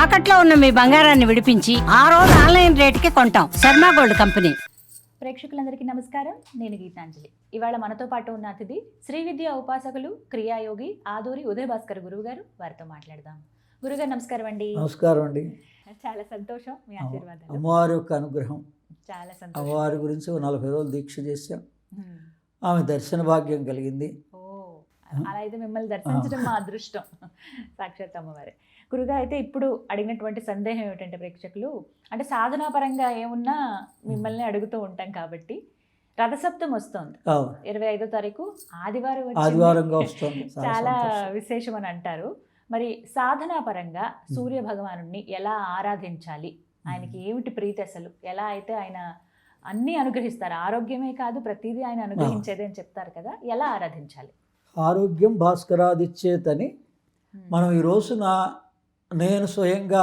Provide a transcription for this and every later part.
తాకట్లో ఉన్న మీ బంగారాన్ని విడిపించి ఆ రోజు ఆన్లైన్ రేటుకి కొంటాం. Sharma gold company. ప్రేక్షకులందరికీ నమస్కారం. నేను గీతాంజలి. ఇవాళ మనతో పాటు ఉన్న అతిథి శ్రీ విద్యా ఉపాసకులు క్రియాయోగి ఆదూరి ఉదయ భాస్కర్ గురువు గారు. వారితో మాట్లాడదాం. గురుగారు నమస్కారం అండి. నమస్కారం అండి. చాలా సంతోషం, మీ ఆశీర్వాదాలు. అమ్మవారి యొక్క అనుగ్రహం. చాలా సంతోషం. అమ్మవారి గురించి 40 రోజులు దీక్ష చేశాం. ఆమె దర్శన భాగ్యం కలిగింది. అలా అయితే మిమ్మల్ని దర్శించడం మా అదృష్టం. సాక్షాత్ అమ్మవారే. గురుగా అయితే ఇప్పుడు అడిగినటువంటి సందేహం ఏమిటంటే, ప్రేక్షకులు అంటే సాధనా పరంగా ఏమున్నా మిమ్మల్ని అడుగుతూ ఉంటాం కాబట్టి, రథసప్తమి వస్తుంది 25వ తారీఖు ఆదివారంగా వస్తుంది. చాలా విశేషం అని అంటారు. మరి సాధనా పరంగా సూర్య భగవానుడిని ఎలా ఆరాధించాలి, ఆయనకి ఏమిటి ప్రీతి, అసలు ఎలా అయితే ఆయన అన్నీ అనుగ్రహిస్తారు, ఆరోగ్యమే కాదు ప్రతిదీ ఆయన అనుగ్రహించేది అని చెప్తారు కదా, ఎలా ఆరాధించాలి? ఆరోగ్యం భాస్కరాదిచ్చేతని మనం ఈ రోజున నేను స్వయంగా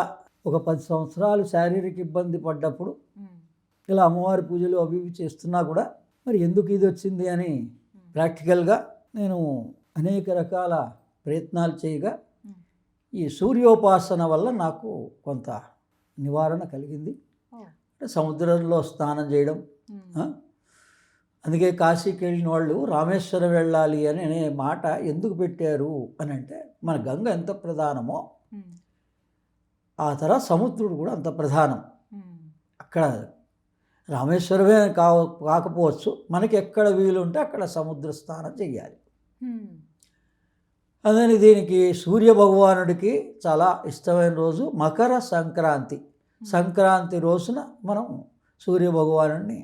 ఒక 10 సంవత్సరాలు శారీరక ఇబ్బంది పడ్డప్పుడు ఇలా అమ్మవారి పూజలు అవి ఇవి చేస్తున్నా కూడా మరి ఎందుకు ఇది వచ్చింది అని ప్రాక్టికల్గా నేను అనేక రకాల ప్రయత్నాలు చేయగా ఈ సూర్యోపాసన వల్ల నాకు కొంత నివారణ కలిగింది. అంటే సముద్రంలో స్నానం చేయడం, అందుకే కాశీకి వెళ్ళిన వాళ్ళు రామేశ్వరం వెళ్ళాలి అని అనే మాట ఎందుకు పెట్టారు అని అంటే, మన గంగ ఎంత ప్రధానమో ఆ తర్వాత సముద్రుడు కూడా అంత ప్రధానం. అక్కడ రామేశ్వరమే కాకపోవచ్చు, మనకి ఎక్కడ వీలుంటే అక్కడ సముద్ర స్నానం చెయ్యాలి. అందుకని దీనికి సూర్య భగవానుడికి చాలా ఇష్టమైన రోజు మకర సంక్రాంతి. సంక్రాంతి రోజున మనం సూర్య భగవానుడిని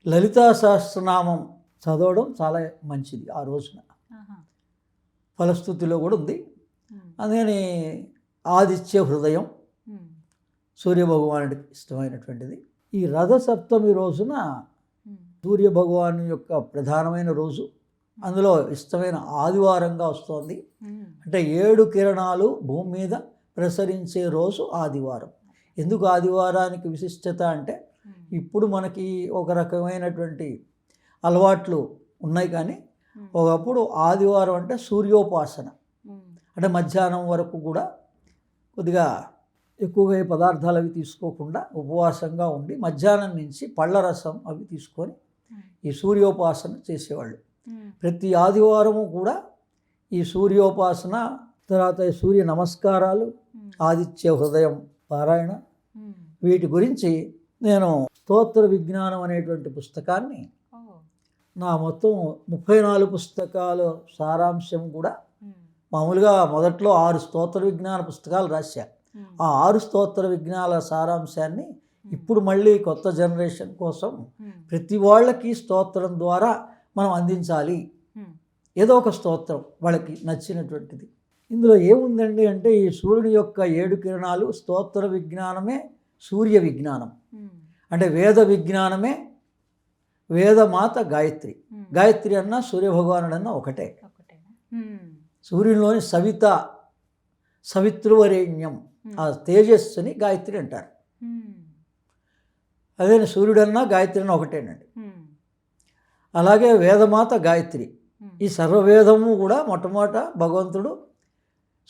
లలితా సహస్రనామం చదవడం చాలా మంచిది. ఆ రోజున ఫలస్థుతిలో కూడా ఉంది. అందుకని ఆదిత్య హృదయం సూర్యభగవానుడికి ఇష్టమైనటువంటిది. ఈ రథసప్తమి రోజున సూర్యభగవాను యొక్క ప్రధానమైన రోజు, అందులో ఇష్టమైన ఆదివారంగా వస్తుంది. అంటే 7 కిరణాలు భూమి మీద ప్రసరించే రోజు ఆదివారం. ఎందుకు ఆదివారానికి విశిష్టత అంటే, ఇప్పుడు మనకి ఒక రకమైనటువంటి అలవాట్లు ఉన్నాయి, కానీ ఒకప్పుడు ఆదివారం అంటే సూర్యోపాసన. అంటే మధ్యాహ్నం వరకు కూడా కొద్దిగా ఎక్కువగా ఏ పదార్థాలు అవి తీసుకోకుండా ఉపవాసంగా ఉండి మధ్యాహ్నం నుంచి పళ్ళ రసం అవి తీసుకొని ఈ సూర్యోపాసన చేసేవాళ్ళు. ప్రతి ఆదివారము కూడా ఈ సూర్యోపాసన, తర్వాత సూర్య నమస్కారాలు, ఆదిత్య హృదయం పారాయణ, వీటి గురించి నేను స్తోత్ర విజ్ఞానం అనేటువంటి పుస్తకాన్ని, నా మొత్తం 34 పుస్తకాల సారాంశం కూడా, మామూలుగా మొదట్లో 6 స్తోత్ర విజ్ఞాన పుస్తకాలు రాశా. ఆ 6 స్తోత్ర విజ్ఞాన సారాంశాన్ని ఇప్పుడు మళ్ళీ కొత్త జనరేషన్ కోసం ప్రతి వాళ్ళకి స్తోత్రం ద్వారా మనం అందించాలి. ఏదో ఒక స్తోత్రం వాళ్ళకి నచ్చినటువంటిది. ఇందులో ఏముందండి అంటే, ఈ సూర్యుని యొక్క 7 కిరణాలు స్తోత్ర విజ్ఞానమే సూర్య విజ్ఞానం. అంటే వేద విజ్ఞానమే వేదమాత గాయత్రి. గాయత్రి అన్నా సూర్యభగవానుడన్నా ఒకటే. సూర్యునిలోని సవితృవరేణ్యం, ఆ తేజస్సుని గాయత్రి అంటారు. అదే సూర్యుడన్నా గాయత్రి అన్నా ఒకటేనండి. అలాగే వేదమాత గాయత్రి. ఈ సర్వవేదము కూడా మొట్టమొదట భగవంతుడు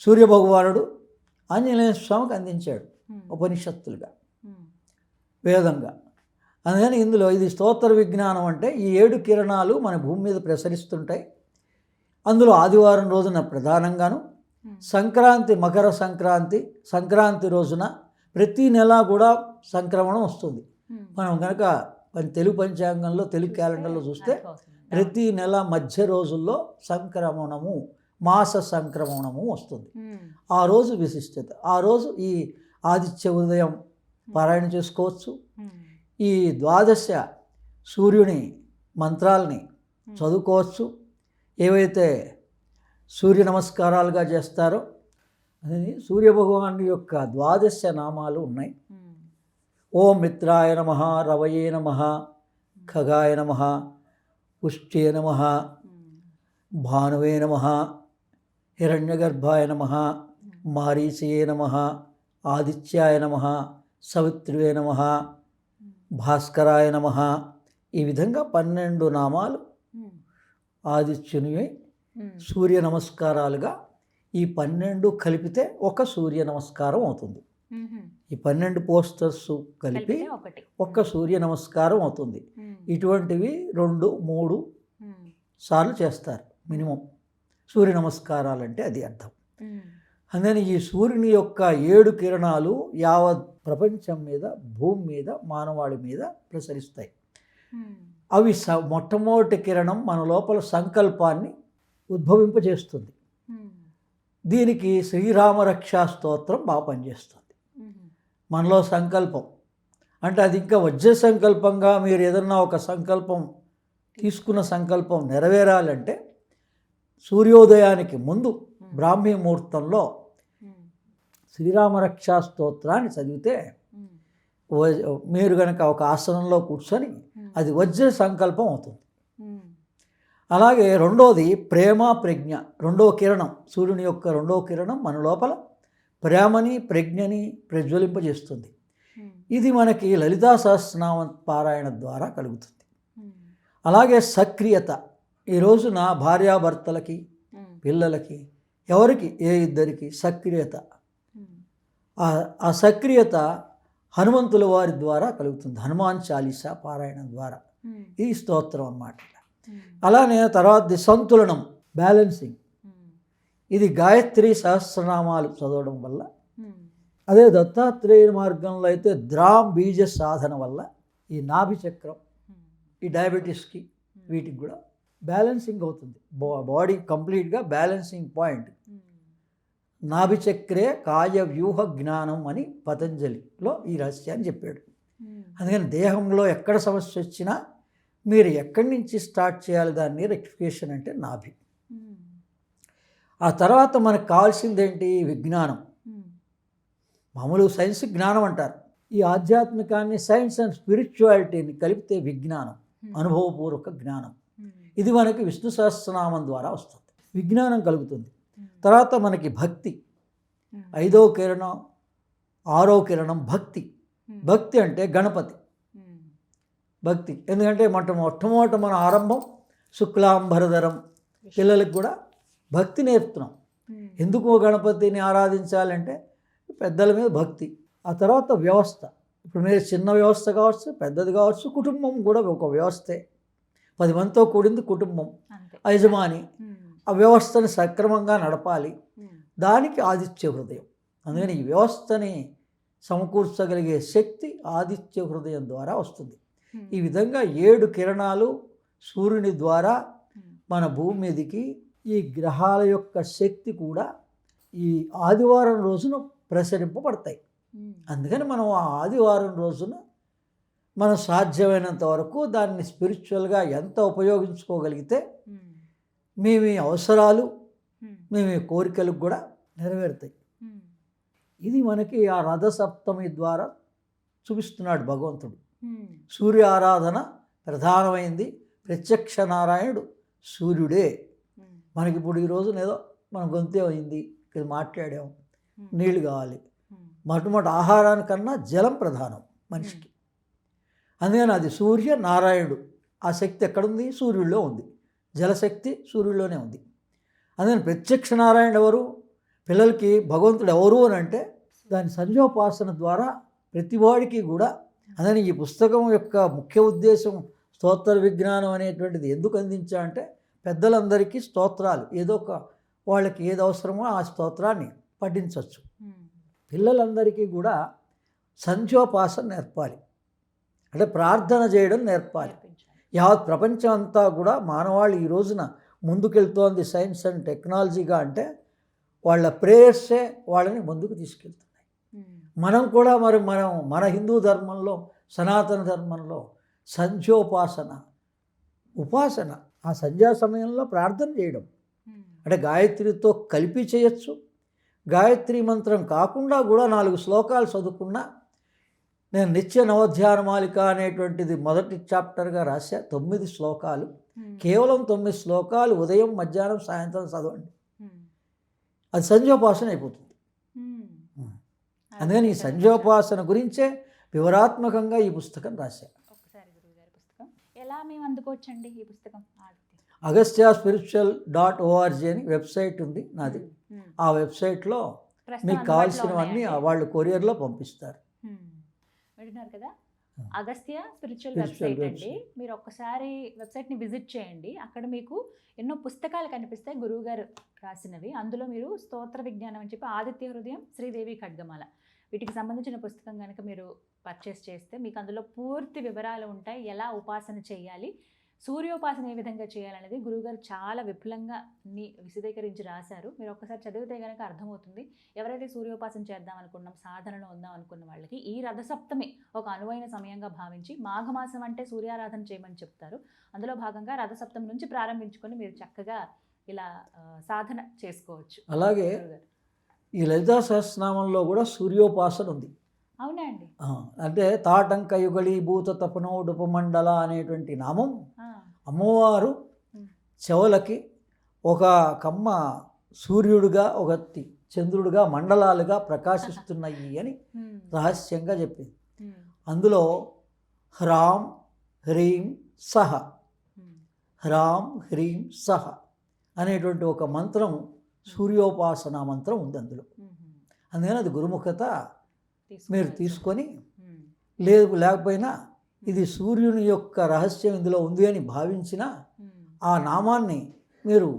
సూర్యభగవానుడు ఆంజనేయ స్వామికి అందించాడు ఉపనిషత్తులుగా, వేదంగా. అందుకని ఇందులో ఇది స్తోత్ర విజ్ఞానం. అంటే ఈ 7 కిరణాలు మన భూమి మీద ప్రసరిస్తుంటాయి. అందులో ఆదివారం రోజున ప్రధానంగాను, సంక్రాంతి, మకర సంక్రాంతి, సంక్రాంతి రోజున ప్రతి నెల కూడా సంక్రమణం వస్తుంది. మనం కనుక తెలుగు పంచాంగంలో, తెలుగు క్యాలెండర్లో చూస్తే ప్రతి నెల మధ్య రోజుల్లో సంక్రమణము, మాస సంక్రమణము వస్తుంది. ఆ రోజు విశిష్టత. ఆ రోజు ఈ ఆదిత్య ఉదయం పారాయణ చేసుకోవచ్చు. ఈ 12 సూర్యుని మంత్రాలని చదువుకోవచ్చు. ఏవైతే సూర్య నమస్కారాలుగా చేస్తారో అది సూర్యభగవాను యొక్క 12 నామాలు ఉన్నాయి. ఓం మిత్రాయ నమః, రవయే నమః, ఖగాయ నమః, పుష్ట్యే నమః, భానువే నమః, హిరణ్యగర్భాయ నమః, మారీచయే నమః, ఆదిత్యాయ నమః, సవిత్రువే నమః, భాస్కరాయ నమః. ఈ విధంగా 12 నామాలు ఆదిత్యుని సూర్య నమస్కారాలుగా ఈ 12 కలిపితే ఒక సూర్య నమస్కారం అవుతుంది. ఈ 12 పోస్టర్స్ కలిపి ఒకటి ఒక్క సూర్య నమస్కారం అవుతుంది. ఇటువంటివి 2, 3 సార్లు చేస్తారు మినిమం. సూర్య నమస్కారాలు అంటే అది అర్థం. అందుకని ఈ సూర్యుని యొక్క 7 కిరణాలు యావత్ ప్రపంచం మీద, భూమి మీద, మానవాళి మీద ప్రసరిస్తాయి. అవి మొట్టమొదటి కిరణం మన లోపల సంకల్పాన్ని ఉద్భవింపజేస్తుంది. దీనికి శ్రీరామరక్షా స్తోత్రం బాగా పనిచేస్తుంది. మనలో సంకల్పం అంటే అది ఇంకా వజ్ర సంకల్పంగా మీరు ఏదన్నా ఒక సంకల్పం తీసుకున్న సంకల్పం నెరవేరాలంటే సూర్యోదయానికి ముందు బ్రాహ్మీ ముహూర్తంలో శ్రీరామరక్షా స్తోత్రాన్ని చదివితే మీరు కనుక ఒక ఆసనంలో కూర్చొని అది వజ్ర సంకల్పం అవుతుంది. అలాగే రెండోది ప్రేమ ప్రజ్ఞ, రెండవ కిరణం, సూర్యుని యొక్క రెండవ కిరణం మన లోపల ప్రేమని ప్రజ్ఞని ప్రజ్వలింపజేస్తుంది. ఇది మనకి లలితా సహస్రనామ పారాయణ ద్వారా కలుగుతుంది. అలాగే సక్రియత, ఈ రోజున భార్యాభర్తలకి, పిల్లలకి, ఎవరికి ఏ ఇద్దరికి సక్రియత, ఆ సక్రియత హనుమంతుల వారి ద్వారా కలుగుతుంది. హనుమాన్ చాలీసా పారాయణం ద్వారా ఈ స్తోత్రం అన్నమాట. అలానే తర్వాత సంతులనం, బ్యాలెన్సింగ్, ఇది గాయత్రి సహస్రనామాలు చదవడం వల్ల, అదే దత్తాత్రేయ మార్గంలో అయితే ద్రాం బీజ సాధన వల్ల ఈ నాభి చక్రం, ఈ డయాబెటీస్కి వీటికి కూడా బ్యాలెన్సింగ్ అవుతుంది. బాడీ కంప్లీట్గా బ్యాలెన్సింగ్ పాయింట్. నాభి చక్రే కాయ వ్యూహ జ్ఞానం అని పతంజలిలో ఈ రహస్యాన్ని చెప్పాడు. అందుకని దేహంలో ఎక్కడ సమస్య వచ్చినా మీరు ఎక్కడి నుంచి స్టార్ట్ చేయాలి దాన్ని రెక్టిఫికేషన్ అంటే నాభి. ఆ తర్వాత మనకు కావాల్సింది ఏంటి? విజ్ఞానం. మామూలు సైన్స్ జ్ఞానం అంటారు. ఈ ఆధ్యాత్మికాన్ని, సైన్స్ అండ్ స్పిరిచువాలిటీని కలిపితే విజ్ఞానం, అనుభవపూర్వక జ్ఞానం. ఇది మనకి విష్ణు సహస్రనామం ద్వారా వస్తుంది, విజ్ఞానం కలుగుతుంది. తర్వాత మనకి భక్తి, 5వ కిరణం, 6వ కిరణం భక్తి. భక్తి అంటే గణపతి భక్తి. ఎందుకంటే మొట్టమొదట మన ఆరంభం శుక్లాంబరధరం, పిల్లలకు కూడా భక్తి నేర్పుతున్నాం. ఎందుకు గణపతిని ఆరాధించాలంటే పెద్దల మీద భక్తి. ఆ తర్వాత వ్యవస్థ, ఇప్పుడు మీరు చిన్న వ్యవస్థ కావచ్చు, పెద్దది కావచ్చు, కుటుంబం కూడా ఒక వ్యవస్థే. 10 మందితో కూడింది కుటుంబం, యజమాని. ఆ వ్యవస్థని సక్రమంగా నడపాలి, దానికి ఆదిత్య హృదయం. అందుకని ఈ వ్యవస్థని సమకూర్చగలిగే శక్తి ఆదిత్య హృదయం ద్వారా వస్తుంది. ఈ విధంగా 7 కిరణాలు సూర్యుని ద్వారా మన భూమి మీదకి, ఈ గ్రహాల యొక్క శక్తి కూడా ఈ ఆదివారం రోజున ప్రసరింపబడతాయి. అందుకని మనం ఆ ఆదివారం రోజున మనం సాధ్యమైనంత వరకు దాన్ని స్పిరిచువల్గా ఎంత ఉపయోగించుకోగలిగితే మేము అవసరాలు, మేము కోరికలకు కూడా నెరవేరుతాయి. ఇది మనకి ఆ రథసప్తమి ద్వారా చూపిస్తున్నాడు భగవంతుడు. సూర్య ఆరాధన ప్రధానమైంది. ప్రత్యక్ష నారాయణుడు సూర్యుడే. మనకి ఇప్పుడు ఈ రోజున ఏదో మన గొంతే అయింది, ఇక్కడ మాట్లాడాము, నీళ్ళు కావాలి. మొట్టమొదటి ఆహారానికన్నా జలం ప్రధానం మనిషికి. అందుకని అది సూర్య నారాయణుడు. ఆ శక్తి ఎక్కడుంది? సూర్యుడిలో ఉంది. జలశక్తి సూర్యుడిలోనే ఉంది. అందుకని ప్రత్యక్ష నారాయణ ఎవరు? పిల్లలకి భగవంతుడు ఎవరు అని అంటే దాని సంజోపాసన ద్వారా ప్రతివాడికి కూడా. అందుకని ఈ పుస్తకం యొక్క ముఖ్య ఉద్దేశం స్తోత్ర విజ్ఞానం అనేటువంటిది ఎందుకు అందించా అంటే పెద్దలందరికీ స్తోత్రాలు, ఏదో ఒక వాళ్ళకి ఏది అవసరమో ఆ స్తోత్రాన్ని పఠించవచ్చు. పిల్లలందరికీ కూడా సంధ్యోపాసన నేర్పాలి, అంటే ప్రార్థన చేయడం నేర్పాలి. యావత్ ప్రపంచం అంతా కూడా మానవాళి ఈ రోజున ముందుకెళ్తోంది సైన్స్ అండ్ టెక్నాలజీగా. అంటే వాళ్ళ ప్రేయర్సే వాళ్ళని ముందుకు తీసుకెళ్తున్నాయి. మనం కూడా మన హిందూ ధర్మంలో, సనాతన ధర్మంలో సంధ్యోపాసన, ఉపాసన, ఆ సంధ్యా సమయంలో ప్రార్థన చేయడం, అంటే గాయత్రితో కలిపి చేయొచ్చు. గాయత్రి మంత్రం కాకుండా కూడా 4 శ్లోకాలు చదువుకున్నా. నేను నిత్య నవధ్యానమాలిక అనేటువంటిది మొదటి చాప్టర్గా రాశా. 9 శ్లోకాలు, కేవలం 9 శ్లోకాలు ఉదయం, మధ్యాహ్నం, సాయంత్రం చదవండి. అది సంధ్యోపాసన అయిపోతుంది. అందుకని ఈ సంధ్యోపాసన గురించే వివరాత్మకంగా ఈ పుస్తకం రాశా. ఒకసారి గురువుగారి పుస్తకం ఎలా మేము అందుకోవచ్చండి? ఈ పుస్తకం agastyaspiritual.org అని వెబ్సైట్ ఉంది నాది. మ్మ్. ఆ వెబ్సైట్లో ప్రస్తుతం మీకు అందుబాటులో కావాల్సినవన్నీ ఉన్నాయండి? వాళ్ళు కొరియర్లో పంపిస్తారు. వింటున్నారు కదా, అగస్త్య స్పిరిచువల్ Spiritual వెబ్సైట్ అండి. website. మీరు ఒక్కసారి వెబ్సైట్ని విజిట్ చేయండి. అక్కడ మీకు ఎన్నో పుస్తకాలు కనిపిస్తాయి గురువు గారు రాసినవి. అందులో మీరు స్తోత్ర విజ్ఞానం అని చెప్పి ఆదిత్య హృదయం, శ్రీదేవి ఖడ్గమాల వీటికి సంబంధించిన పుస్తకం కనుక మీరు పర్చేస్ చేస్తే మీకు అందులో పూర్తి వివరాలు ఉంటాయి. ఎలా ఉపాసన చేయాలి, సూర్యోపాసన ఏ విధంగా చేయాలనేది గురువుగారు చాలా విపులంగా అన్ని విశదీకరించి రాశారు. మీరు ఒక్కసారి చదివితే కనుక అర్థమవుతుంది. ఎవరైతే సూర్యోపాసన చేద్దాం అనుకున్నాం, సాధనలో ఉందాం అనుకున్న వాళ్ళకి ఈ రథసప్తమి ఒక అనువైన సమయంగా భావించి, మాఘమాసం అంటే సూర్యారాధన చేయమని చెప్తారు. అందులో భాగంగా రథసప్తమి నుంచి ప్రారంభించుకొని మీరు చక్కగా ఇలా సాధన చేసుకోవచ్చు. అలాగే గురువుగారు. ఈ లలితా సహస్రనామంలో కూడా సూర్యోపాసన ఉంది. అవునా అండి? అంటే తాటంక యుగళీ భూత తపనోడుపమండల అనేటువంటి నామం ఆ, అమ్మవారు ఉమ్, చెవులకి ఒక కమ్మ సూర్యుడుగా, ఒకటి చంద్రుడుగా, మండలాలుగా ప్రకాశిస్తున్నాయి అని ఉమ్, రహస్యంగా చెప్పింది. ఉమ్, అందులో హ్రాం హ్రీం సహ, ఉమ్, హ్రాం హ్రీం సహ అనేటువంటి ఒక మంత్రం, సూర్యోపాసన మంత్రం ఉంది అందులో. ఉమ్, అందుకని అది గురుముఖత మీరు తీసుకోవచ్చు. తీసుకొని, ఉమ్, లేకపోయినా ఇది సూర్యుని యొక్క రహస్యం ఇందులో ఉంది అని భావించిన ఉమ్, ఆ నామాన్ని మీరు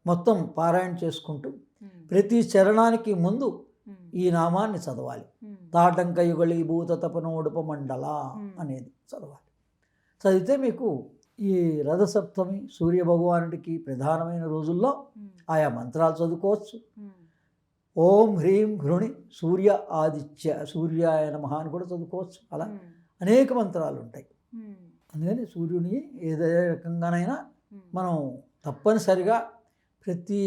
మొత్తం పారాయణ చేసుకుంటూ ఉమ్, ప్రతి చరణానికి ముందు ఉమ్, ఈ నామాన్ని చదవాలి. ఉమ్, తాటంక యుగళీ భూత తపనోడుపమండల అనేది చదవాలి. చదివితే మీకు ఈ రథసప్తమి సూర్య భగవానుడికి ప్రధానమైన రోజుల్లో ఉమ్, ఆయా మంత్రాలు చదువుకోవచ్చు. ఉమ్, ఓం హ్రీం హృణి సూర్య ఆదిత్య సూర్యాయ నమః అని కూడా చదువుకోవచ్చు. అలా ఉమ్, అనేక మంత్రాలు ఉంటాయి. ఉమ్, అందుకని సూర్యుని ఏదే రకంగానైనా ఉమ్, మనం తప్పనిసరిగా ప్రతి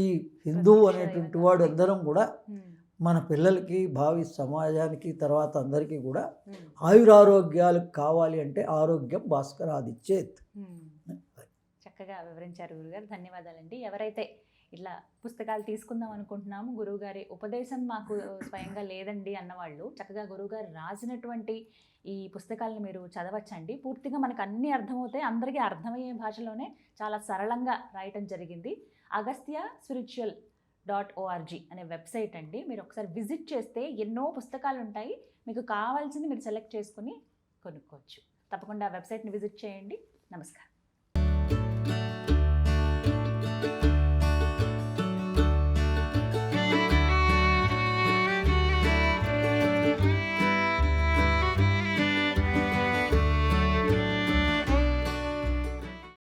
హిందువు అనేటువంటి వాడు అందరం కూడా ఉమ్, మన పిల్లలకి, భావి సమాజానికి, తర్వాత అందరికీ కూడా ఉమ్, ఆయురారోగ్యాలు కావాలి అంటే ఆరోగ్యం భాస్కరాదిచ్చేత్. ఉమ్. చక్కగా వివరించారు గురుగారు, ధన్యవాదాలండి. ఎవరైతే ఇట్లా పుస్తకాలు తీసుకుందాం అనుకుంటున్నాము, గురువుగారి ఉపదేశం మాకు స్వయంగా లేదండి అన్నవాళ్ళు చక్కగా గురువుగారు రాసినటువంటి ఈ పుస్తకాలను మీరు చదవచ్చండి. పూర్తిగా మనకు అన్నీ అర్థమవుతాయి, అందరికీ అర్థమయ్యే భాషలోనే చాలా సరళంగా రాయటం జరిగింది. agastyaspiritual.org అనే వెబ్సైట్ అండి. మీరు ఒకసారి విజిట్ చేస్తే ఎన్నో పుస్తకాలు ఉంటాయి. మీకు కావాల్సింది మీరు సెలెక్ట్ చేసుకుని కొనుక్కోవచ్చు. తప్పకుండా వెబ్సైట్ని విజిట్ చేయండి. నమస్కారం.